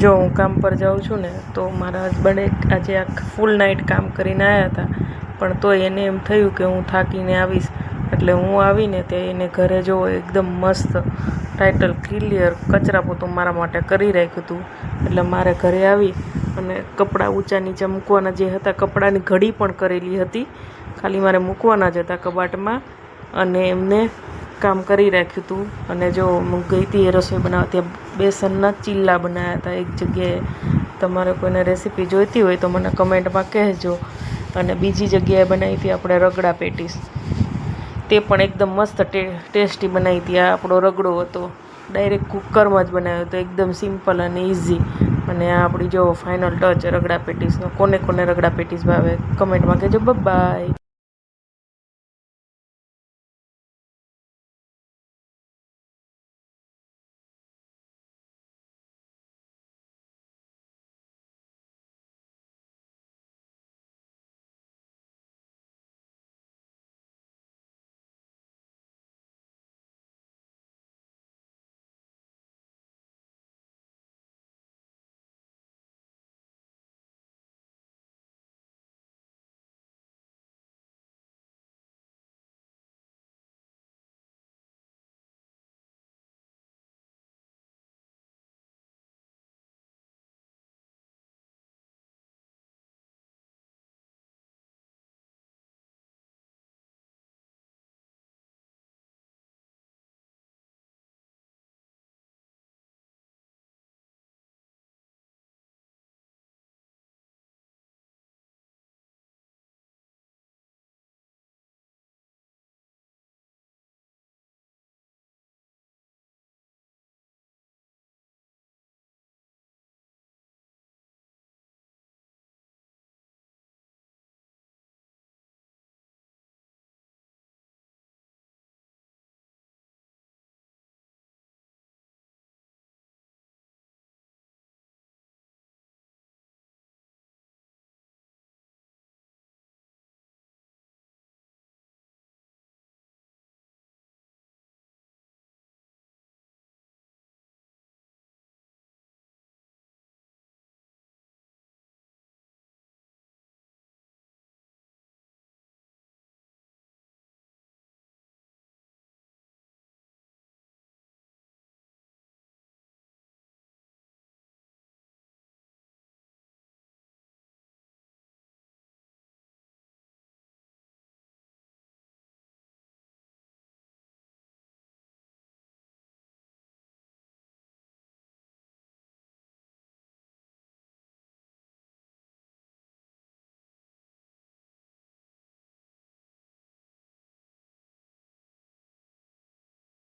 જો હું કામ પર જાઉં છું ને તો મારા હસબન્ડે આજે ફૂલ નાઇટ કામ કરીને આવ્યા હતા, પણ તોય એને એમ થયું કે હું થાકીને આવીશ, એટલે હું આવીને તે એને ઘરે જો એકદમ મસ્ત ટાઇટલ ક્લિયર કચરા પોતું મારા માટે કરી રાખ્યું હતું. એટલે મારે ઘરે આવી અને કપડાં ઊંચા નીચે મૂકવાના જે હતા, કપડાની ઘડી પણ કરેલી હતી, ખાલી મારે મૂકવાના જ હતા કબાટમાં, અને એમને કામ કરી રાખ્યું હતું. અને જો હું ગઈ હતી એ રસોઈ બનાવવા, ત્યાં બેસનના ચીલા બનાવ્યા હતા એક જગ્યાએ. તમારે કોઈને રેસીપી જોઈતી હોય તો મને કમેન્ટમાં કહેજો. અને બીજી જગ્યાએ બનાવી હતી આપણે રગડા પેટીસ, તે પણ એકદમ મસ્ત ટેસ્ટી બનાવી હતી. આ આપણો રગડો હતો, ડાયરેક્ટ કુકરમાં જ બનાવ્યો હતો, એકદમ સિમ્પલ અને ઇઝી. અને આ આપણી જો ફાઇનલ ટચ રગડા પેટીસનો. કોને કોને રગડા પેટીસ ભાવે કમેન્ટમાં કહેજો. બાય.